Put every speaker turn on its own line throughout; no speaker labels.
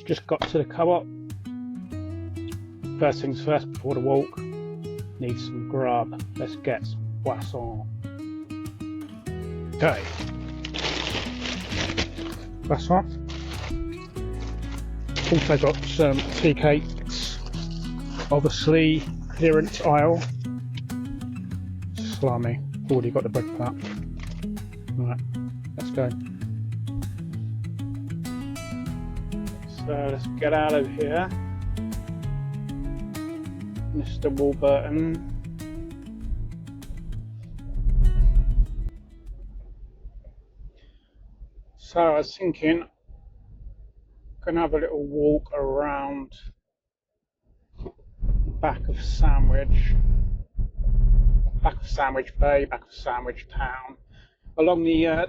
Just got to the co-op. First things first, before the walk, need some grub. Let's get some poisson. Okay. Poisson. Also got some tea cakes. Obviously, clearance aisle. Salami. Already got the bread for that. Right, let's go. So let's get out of here. Mr. Warburton. So I was thinking, gonna have a little walk around back of Sandwich Bay, back of Sandwich Town, along the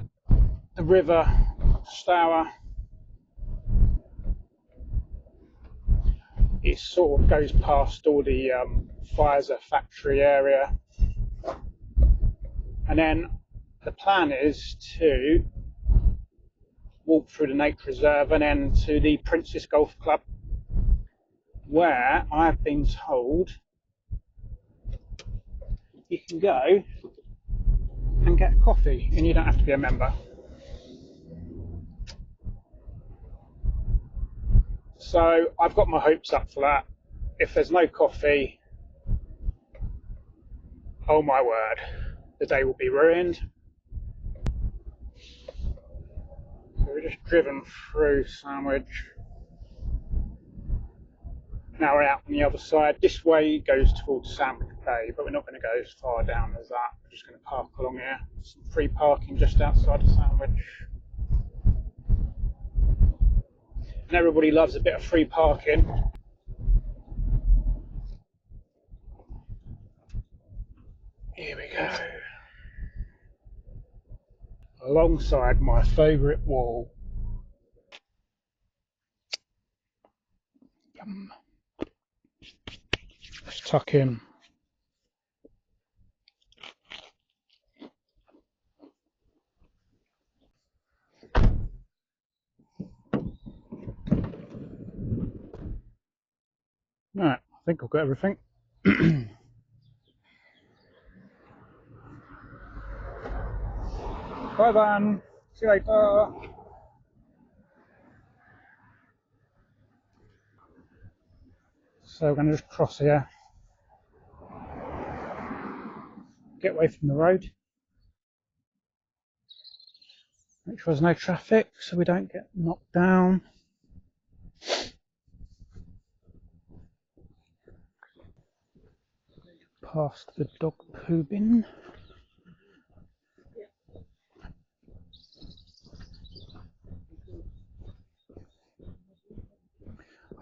river Stour. It sort of goes past all the Pfizer factory area, and then the plan is to walk through the nature reserve and then to the Princess Golf Club, where I've been told you can go and get a coffee and you don't have to be a member. So I've got my hopes up for that. If there's no coffee, oh my word, the day will be ruined. So we're just driven through Sandwich. Now we're out on the other side. This way goes towards Sandwich Bay, but we're not going to go as far down as that. We're just going to park along here. Some free parking just outside of Sandwich. And everybody loves a bit of free parking. Here we go. Alongside my favourite wall. Yum. Let's tuck in. Right, I think I've got everything. Bye, Van. See you later. So we're going to just cross here. Get away from the road. Make sure there's no traffic so we don't get knocked down. Past the dog poo bin.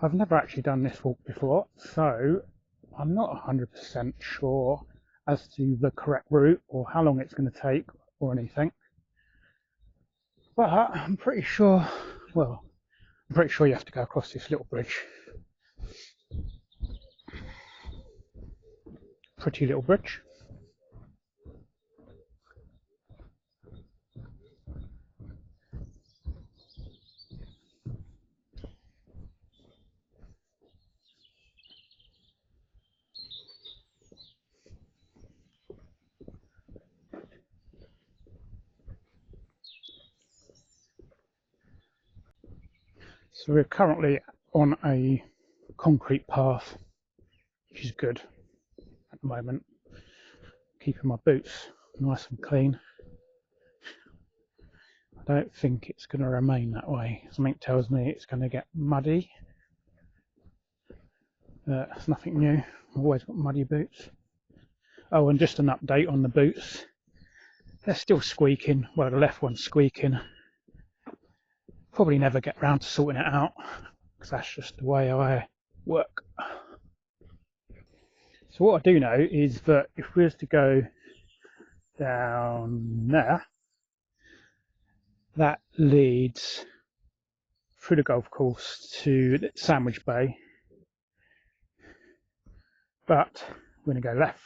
I've never actually done this walk before, so I'm not 100% sure as to the correct route or how long it's going to take or anything. But I'm pretty sure, well, I'm pretty sure you have to go across this little bridge. Pretty little bridge. So we're currently on a concrete path, which is good at the moment. Keeping my boots nice and clean. I don't think it's going to remain that way. Something tells me it's going to get muddy. It's nothing new. I've always got muddy boots. Oh, and just an update on the boots. They're still squeaking. Well, the left one's squeaking. Probably never get round to sorting it out because that's just the way I work. So what I do know is that if we was to go down there, that leads through the golf course to Sandwich Bay, but we're going to go left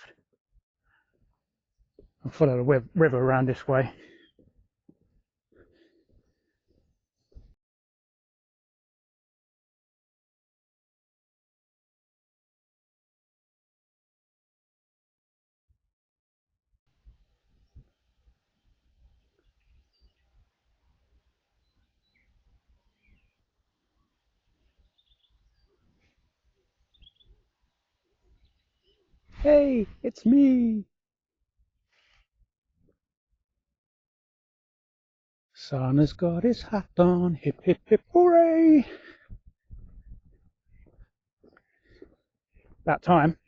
and follow the river around this way. Hey, it's me! Santa's got his hat on, hip hip hip hooray! That time.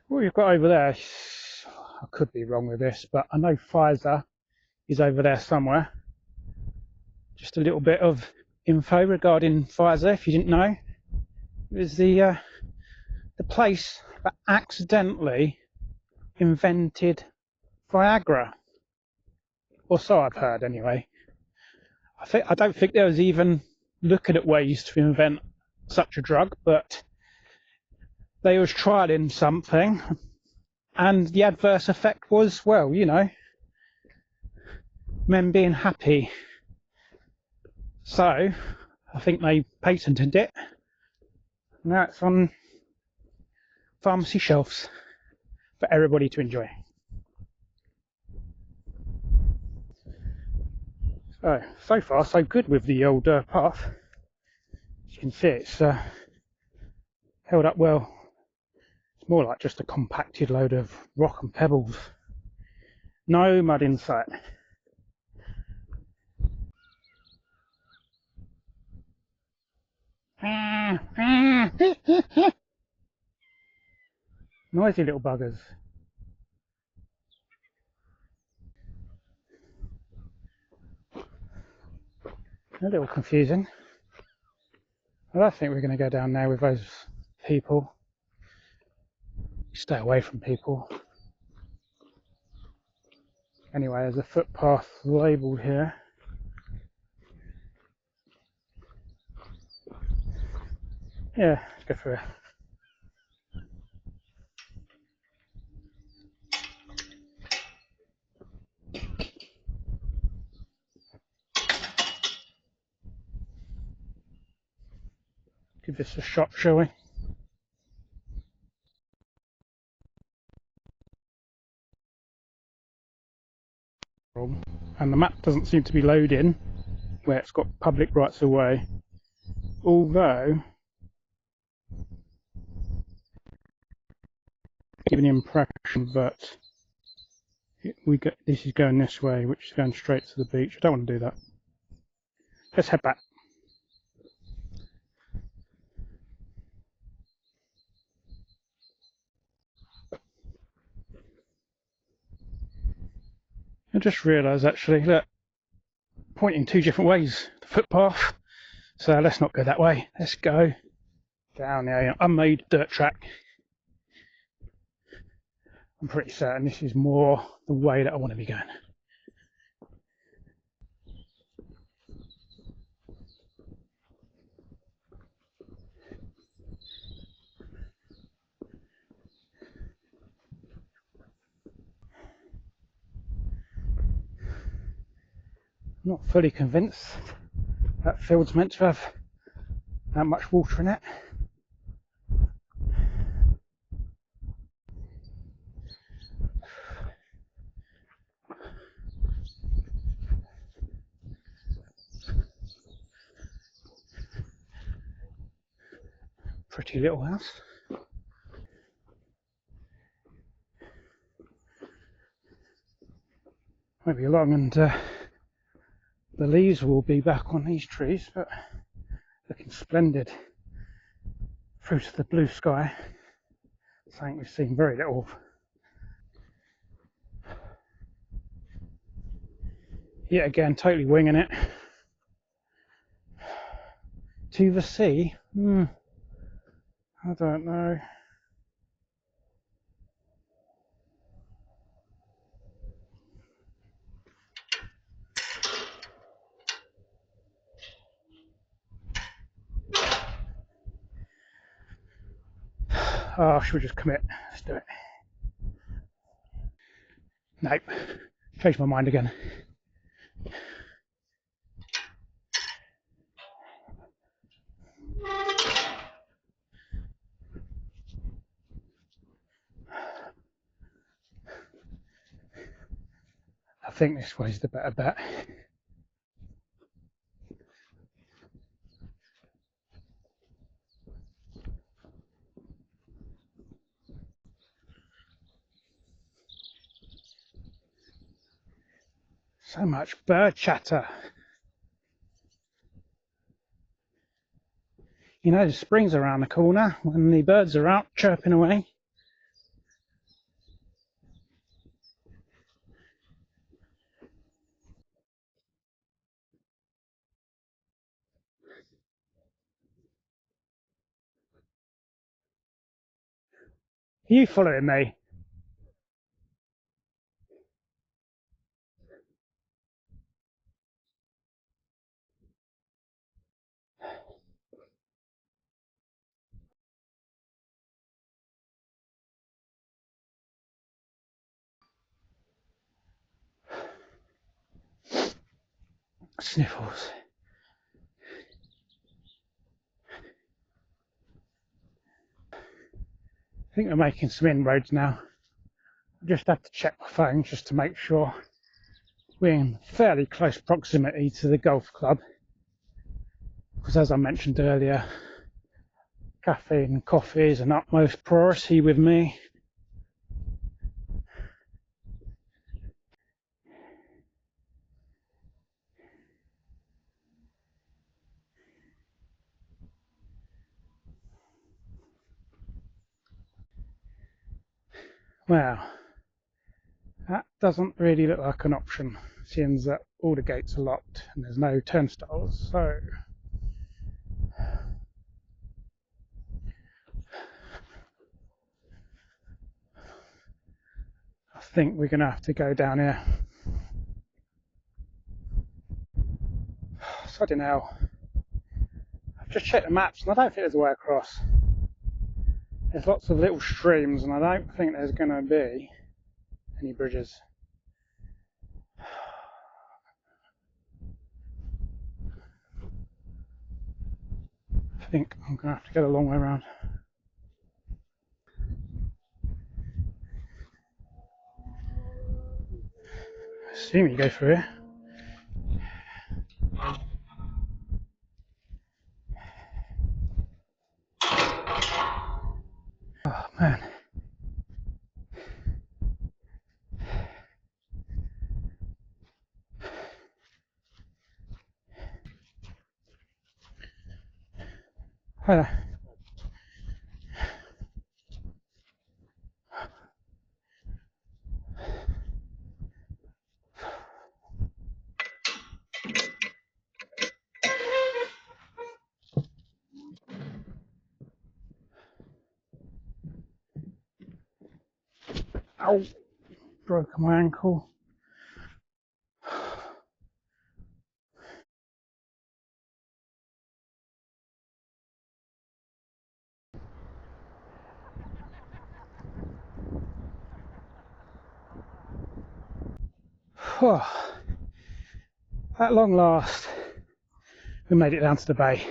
What you've got over there, I could be wrong with this, but I know Pfizer is over there somewhere. Just a little bit of info regarding Pfizer, if you didn't know. It was the place that accidentally invented Viagra, or so I've heard anyway. I don't think there was even looking at ways to invent such a drug, but they was trialing something, and the adverse effect was, well, you know, men being happy. So I think they patented it. Now it's on pharmacy shelves for everybody to enjoy. So far so good with the old path. As you can see, it's held up well. It's more like just a compacted load of rock and pebbles. No mud in sight. Noisy little buggers. A little confusing. I don't think we're going to go down there with those people. Stay away from people. Anyway, there's a footpath labelled here. Yeah, let's go through it. Give this a shot, shall we? And the map doesn't seem to be loading where it's got public rights of way, although giving the impression that this is going this way, which is going straight to the beach. I don't want to do that. Let's head back. I just realised actually, look, pointing two different ways, the footpath. So let's not go that way. Let's go down the unmade dirt track. I'm pretty certain this is more the way that I want to be going. I'm not fully convinced that field's meant to have that much water in it. Pretty little house. Won't be long and the leaves will be back on these trees, but looking splendid through to the blue sky. Something we've seen very little of. Yet again, totally winging it. To the sea? I don't know. Oh, should we just commit? Let's do it. Nope. Changed my mind again. I think this way's the better bet. So much bird chatter. You know, the spring's around the corner when the birds are out chirping away. Are you following me? Sniffles. I think we're making some inroads now. I just have to check my phone just to make sure we're in fairly close proximity to the golf club. Because as I mentioned earlier, caffeine and coffee is an utmost priority with me. Well, that doesn't really look like an option, seeing that all the gates are locked and there's no turnstiles, so I think we're going to have to go down here. Sorry now. I've just checked the maps and I don't think there's a way across. There's lots of little streams and I don't think there's going to be any bridges. I think I'm going to have to go the long way around. I assume you go through here. Oh man. Hi there. Ow, broken my ankle. At long last, we made it down to the bay.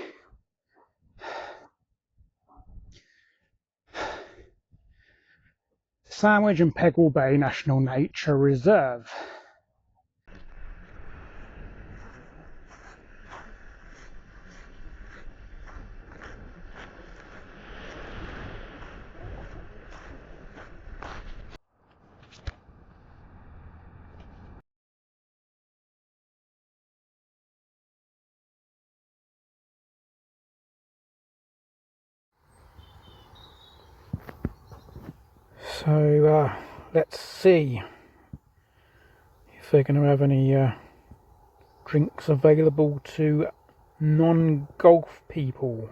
Sandwich and Peggle Bay National Nature Reserve. So let's see if they're going to have any drinks available to non-golf people.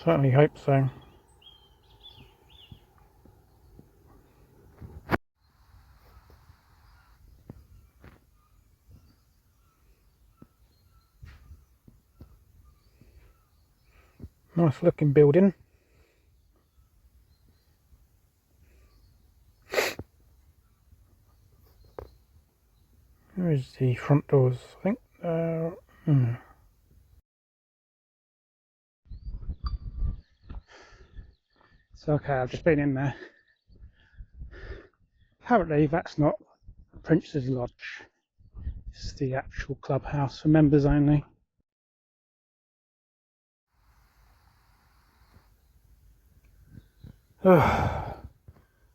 Certainly hope so. Nice looking building. Where is the front doors? I think. So okay, I've just been in there. Apparently that's not Prince's Lodge. It's the actual clubhouse for members only.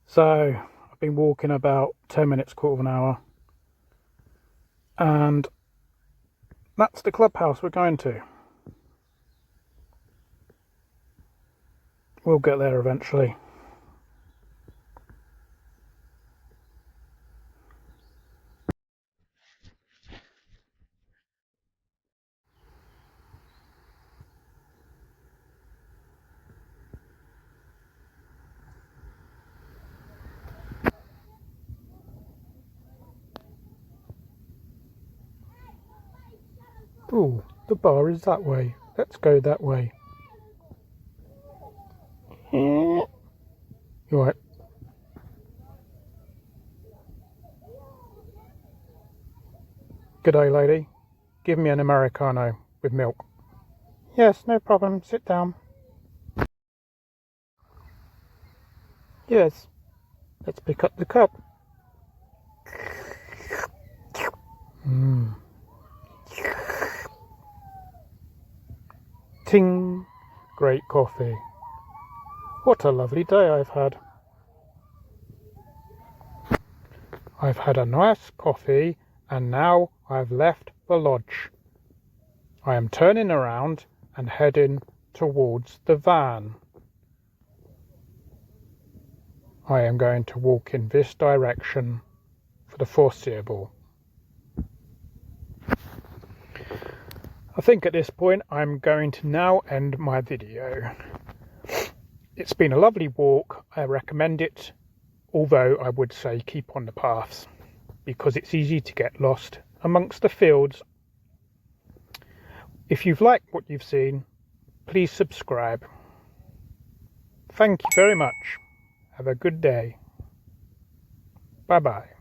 So I've been walking about 10 minutes, quarter of an hour. And that's the clubhouse we're going to. We'll get there eventually. Ooh, the bar is that way. Let's go that way. You right? G'day, lady. Give me an Americano with milk. Yes, no problem. Sit down. Yes. Let's pick up the cup. Mmm. Ting! Great coffee. What a lovely day I've had. I've had a nice coffee and now I've left the lodge. I am turning around and heading towards the van. I am going to walk in this direction for the foreseeable. I think at this point I'm going to now end my video. It's been a lovely walk. I recommend it, although I would say keep on the paths because it's easy to get lost amongst the fields. If you've liked what you've seen, please subscribe. Thank you very much. Have a good day. Bye bye.